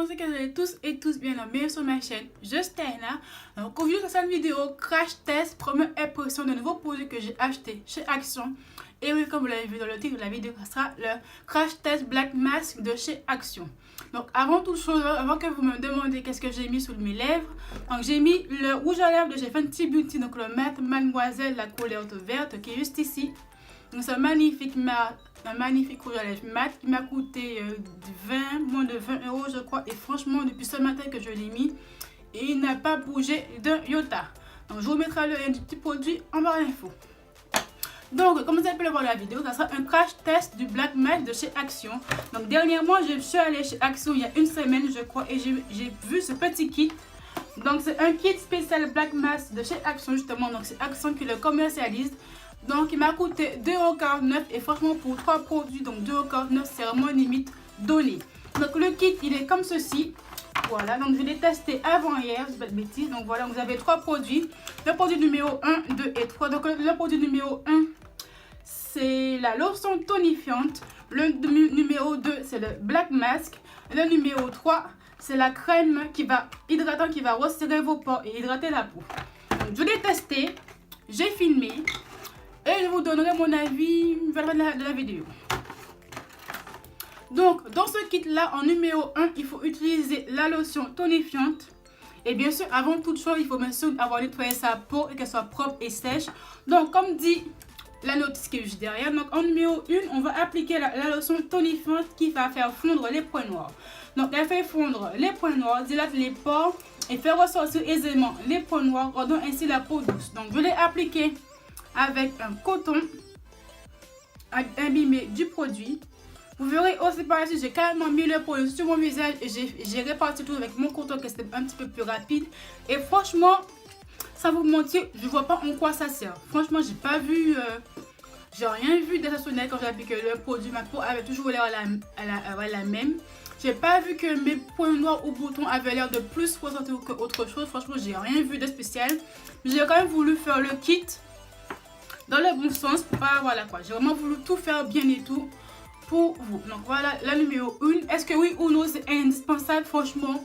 pensez que vous allez tous et tous bien bienvenue sur ma chaîne, je suis Taina. Donc aujourd'hui dans cette vidéo, crash test, première impression de nouveaux produits que j'ai acheté chez Action. Et oui, comme vous l'avez vu dans le titre de la vidéo, ça sera le crash test Black Mask de chez Action. Donc avant toute chose, avant que vous me demandiez qu'est-ce que j'ai mis sous mes lèvres, donc j'ai mis le rouge à lèvres de chez Fenty Beauty, donc le Matte Mademoiselle, la couleur verte qui est juste ici. Donc c'est un magnifique rouge à lèvres mat qui m'a coûté moins de 20 € je crois. Et franchement depuis ce matin que je l'ai mis, et il n'a pas bougé d'un iota. Donc je vous mettrai le lien du petit produit en barre d'infos. Donc comme vous avez pu le voir dans la vidéo, ça sera un crash test du Black Mask de chez Action. Donc dernièrement je suis allée chez Action il y a une semaine je crois, et j'ai vu ce petit kit. Donc c'est un kit spécial Black Mask de chez Action justement. Donc c'est Action qui le commercialise. Donc il m'a coûté 2,49 € et franchement pour 3 produits, donc 2,49 € c'est vraiment limite donné. Donc le kit il est comme ceci. Voilà, donc je l'ai testé avant hier, je ne dis pas de bêtises. Donc voilà, vous avez 3 produits. Le produit numéro 1, 2 et 3. Donc le produit numéro 1 c'est la lotion tonifiante. Le numéro 2 c'est le Black Mask. Le numéro 3 c'est la crème hydratant qui va resserrer vos pores et hydrater la peau. Donc je l'ai testé, j'ai filmé. Et je vous donnerai mon avis vers la fin de la vidéo. Donc, dans ce kit-là, en numéro 1, il faut utiliser la lotion tonifiante. Et bien sûr, avant toute chose, il faut bien sûr avoir nettoyé sa peau et qu'elle soit propre et sèche. Donc, comme dit la notice qui est juste derrière, donc en numéro 1, on va appliquer la lotion tonifiante qui va faire fondre les points noirs. Donc, elle fait fondre les points noirs, dilate les pores et fait ressortir aisément les points noirs, rendant ainsi la peau douce. Donc, je l'ai appliqué avec un coton imbibé du produit. Vous verrez aussi par ici, j'ai carrément mis le produit sur mon visage et j'ai réparti tout avec mon coton que c'était un petit peu plus rapide. Et franchement, sans vous mentir, je vois pas en quoi ça sert. Franchement, j'ai pas vu, j'ai rien vu d'exceptionnel quand j'ai appliqué le produit. Ma peau avait toujours l'air la même. J'ai pas vu que mes points noirs ou boutons avaient l'air de plus ressortir qu'autre chose. Franchement, j'ai rien vu de spécial. J'ai quand même voulu faire le kit dans le bon sens, voilà quoi, j'ai vraiment voulu tout faire bien et tout pour vous. Donc voilà la numéro 1. Est-ce que oui ou non c'est indispensable? Franchement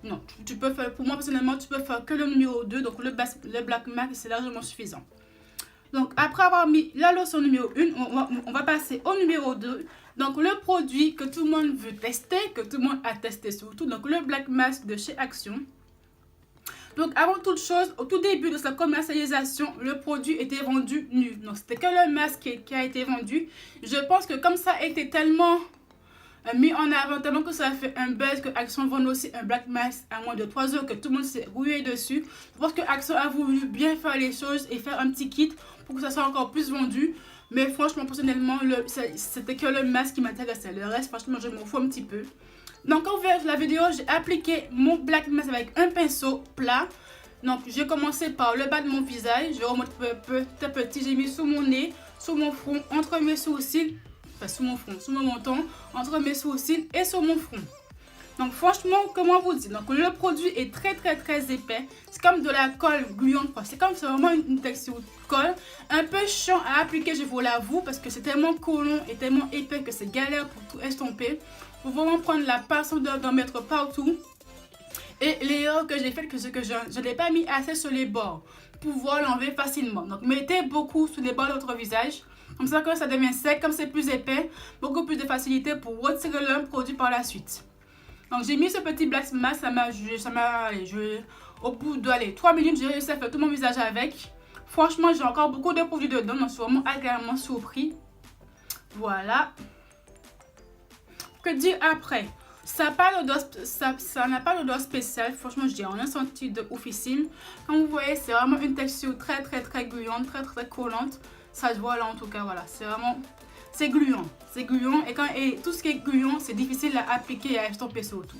non, tu peux faire, pour moi personnellement tu peux faire que le numéro 2, donc le Black Mask, c'est largement suffisant. Donc après avoir mis la lotion numéro 1, on va passer au numéro 2. Donc le produit que tout le monde veut tester, que tout le monde a testé surtout, donc le Black Mask de chez Action. Donc avant toute chose, au tout début de sa commercialisation, le produit était vendu nu. Donc c'était que le masque qui a été vendu. Je pense que comme ça a été tellement mis en avant, tellement que ça a fait un buzz, que Action vend aussi un Black Mask à moins de 3 € que tout le monde s'est rué dessus. Je pense que Action a voulu bien faire les choses et faire un petit kit pour que ça soit encore plus vendu. Mais franchement, personnellement, c'était que le masque qui m'intéressait. Le reste, franchement, je m'en fous un petit peu. Donc quand vous verrez la vidéo, j'ai appliqué mon Black Mask avec un pinceau plat. Donc j'ai commencé par le bas de mon visage, je remonte petit à petit, j'ai mis sous mon nez, sous mon front, entre mes sourcils, enfin sous mon front, sous mon menton, entre mes sourcils et sur mon front. Donc franchement, comment vous dire, donc le produit est très épais, c'est comme de la colle gluante, c'est comme c'est vraiment une texture de colle, un peu chiant à appliquer, je vous l'avoue, parce que c'est tellement collant et tellement épais que c'est galère pour tout estomper. Il faut vraiment prendre la pince d'en mettre partout. Et l'erreur que j'ai faite, c'est que je ne l'ai pas mis assez sur les bords pour pouvoir l'enlever facilement. Donc mettez beaucoup sur les bords de votre visage, comme ça quand ça devient sec, comme c'est plus épais, beaucoup plus de facilité pour retirer le produit par la suite. Donc j'ai mis ce petit Black Mask, au bout de 3 minutes, j'ai réussi à faire tout mon visage avec. Franchement, j'ai encore beaucoup de produits dedans, donc je suis vraiment agréablement surpris. Voilà. Que dire après? Ça n'a pas d'odeur spéciale. Franchement, je dis rien senti de oufissime. Comme vous voyez, c'est vraiment une texture très gluante, très collante. Ça se voit là en tout cas, voilà. C'est vraiment, c'est gluant. C'est gluant et tout ce qui est gluant, c'est difficile à appliquer et à estomper sur tout.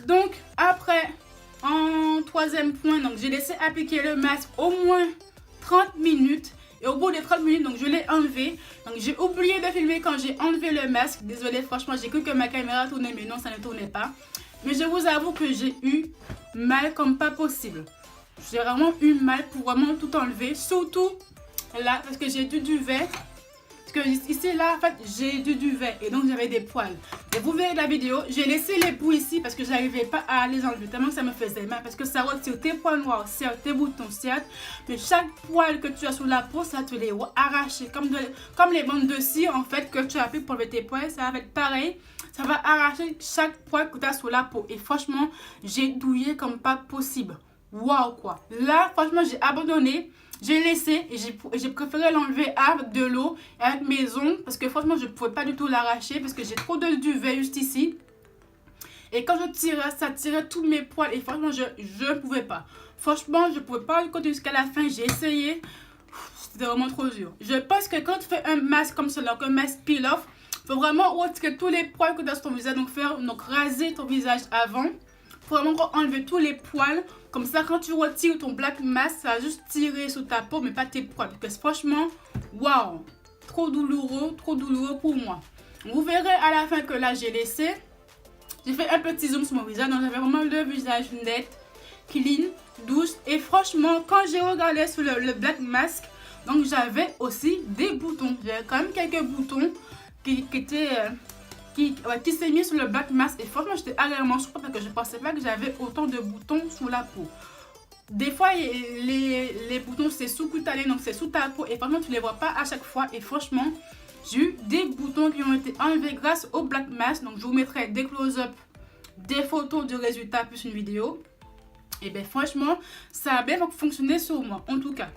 Donc après, en troisième point, donc j'ai laissé appliquer le masque au moins 30 minutes. Et au bout des 30 minutes, donc je l'ai enlevé. Donc j'ai oublié de filmer quand j'ai enlevé le masque. Désolée, franchement, j'ai cru que ma caméra tournait, mais non, ça ne tournait pas. Mais je vous avoue que j'ai eu mal comme pas possible. J'ai vraiment eu mal pour vraiment tout enlever. Surtout là, parce que j'ai du duvet. Parce que ici, là, en fait, j'ai du duvet et donc j'avais des poils. Et vous verrez la vidéo, j'ai laissé les bouts ici parce que je n'arrivais pas à les enlever tellement que ça me faisait mal. Parce que ça retire tes poils noirs, certes, tes boutons, certes. Mais chaque poil que tu as sur la peau, ça te les arracher. Comme les bandes de cire, en fait, que tu as appliquées pour enlever tes poils, ça va être pareil. Ça va arracher chaque poil que tu as sur la peau. Et franchement, j'ai douillé comme pas possible. Waouh, quoi. Là, franchement, j'ai abandonné. J'ai laissé et j'ai préféré l'enlever avec de l'eau et avec mes ongles parce que franchement je ne pouvais pas du tout l'arracher parce que j'ai trop de duvet juste ici. Et quand je tirais, ça tirait tous mes poils et franchement je ne pouvais pas. Franchement je ne pouvais pas le continuer jusqu'à la fin, j'ai essayé. C'était vraiment trop dur. Je pense que quand tu fais un masque comme cela, un masque peel-off, il faut vraiment retirer tous les poils que tu as sur ton visage. Donc raser ton visage avant. Il faut vraiment enlever tous les poils. Comme ça, quand tu retires ton black mask, ça va juste tirer sur ta peau, mais pas tes poils. Parce que franchement, waouh, trop douloureux pour moi. Vous verrez à la fin que là, j'ai laissé. J'ai fait un petit zoom sur mon visage. Donc, j'avais vraiment le visage net, clean, douce. Et franchement, quand j'ai regardé sur le black mask, donc j'avais aussi des boutons. J'avais quand même quelques boutons qui s'est mis sur le black mask et franchement j'étais agréablement surprise parce que je ne pensais pas que j'avais autant de boutons sous la peau. Des fois les boutons c'est sous-cutané, donc c'est sous ta peau et franchement tu ne les vois pas à chaque fois et franchement j'ai eu des boutons qui ont été enlevés grâce au black mask. Donc je vous mettrai des close-up, des photos du résultat plus une vidéo. Et bien franchement ça a bien fonctionné sur moi en tout cas.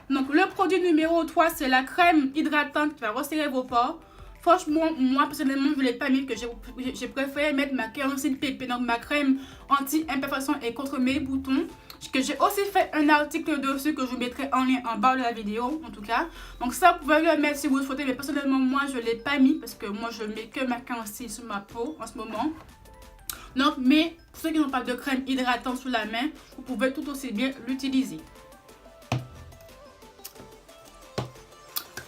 Donc le produit numéro 3 c'est la crème hydratante qui va resserrer vos pores. Franchement, moi personnellement, je ne l'ai pas mis, que j'ai préféré mettre ma Kérancil PP, donc ma crème anti-imperfection et contre mes boutons. Que j'ai aussi fait un article dessus que je vous mettrai en lien en bas de la vidéo, en tout cas. Donc ça, vous pouvez le mettre si vous le souhaitez, mais personnellement, moi, je ne l'ai pas mis parce que moi, je mets que ma Kérancil sur ma peau en ce moment. Donc, mais pour ceux qui n'ont pas de crème hydratante sous la main, vous pouvez tout aussi bien l'utiliser.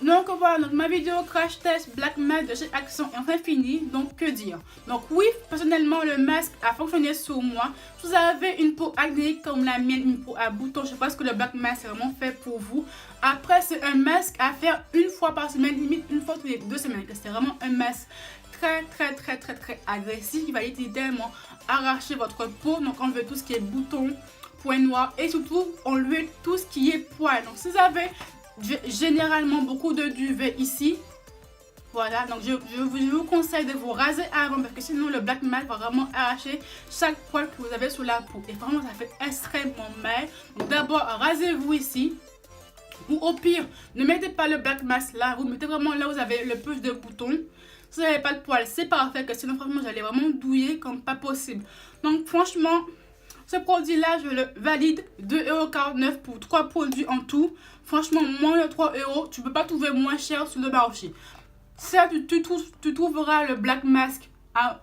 Donc voilà, donc ma vidéo crash test black mask de chez Action est enfin finie. Donc que dire? Donc oui, personnellement le masque a fonctionné sur moi. Si vous avez une peau acnéique comme la mienne, une peau à boutons, je pense que le black mask est vraiment fait pour vous. Après c'est un masque à faire une fois par semaine, limite une fois toutes les 2 semaines. C'est vraiment un masque très agressif qui va littéralement arracher votre peau. Donc enlever tout ce qui est boutons, points noirs et surtout enlever tout ce qui est poils. Donc si vous avez généralement beaucoup de duvet ici, voilà, donc je vous conseille de vous raser avant parce que sinon le black mask va vraiment arracher chaque poil que vous avez sur la peau et vraiment ça fait extrêmement mal. Donc d'abord rasez-vous ici ou au pire ne mettez pas le black mask là, vous mettez vraiment là où vous avez le plus de boutons. Si vous n'avez pas de poils c'est parfait, que sinon franchement j'allais vraiment douiller comme pas possible. Donc franchement ce produit là je le valide, 2,49 € pour 3 produits en tout. Franchement moins de 3 €, tu peux pas trouver moins cher sur le marché. Certes tu trouveras le black mask à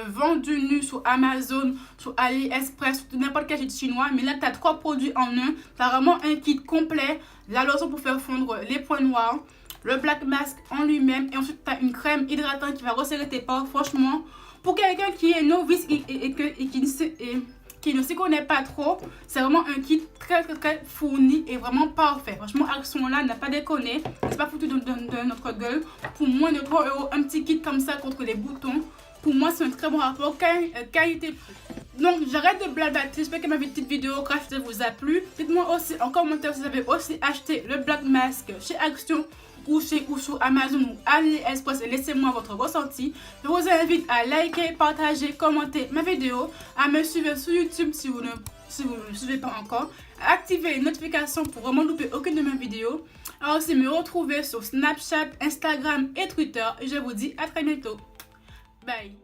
vendu nu sur Amazon, sur AliExpress, sur n'importe quel site chinois. Mais là tu as 3 produits en un, tu as vraiment un kit complet. La lotion pour faire fondre les points noirs, le black mask en lui-même et ensuite tu as une crème hydratante qui va resserrer tes pores. Franchement pour quelqu'un qui est novice et qui ne s'y connaît pas trop, c'est vraiment un kit très fourni et vraiment parfait. Franchement, Action là n'a pas déconné, c'est pas foutu de notre gueule. Pour moins de 3 €, un petit kit comme ça contre les boutons, pour moi c'est un très bon rapport qualité-prix. Donc j'arrête de blablater, j'espère que ma petite vidéo crash test vous a plu. Dites-moi aussi en commentaire si vous avez aussi acheté le black mask chez Action ou sur Amazon ou AliExpress et laissez-moi votre ressenti. Je vous invite à liker, partager, commenter ma vidéo, à me suivre sur YouTube si vous ne me suivez pas encore, à activer les notifications pour vraiment louper aucune de mes vidéos, à aussi me retrouver sur Snapchat, Instagram et Twitter et je vous dis à très bientôt. Bye.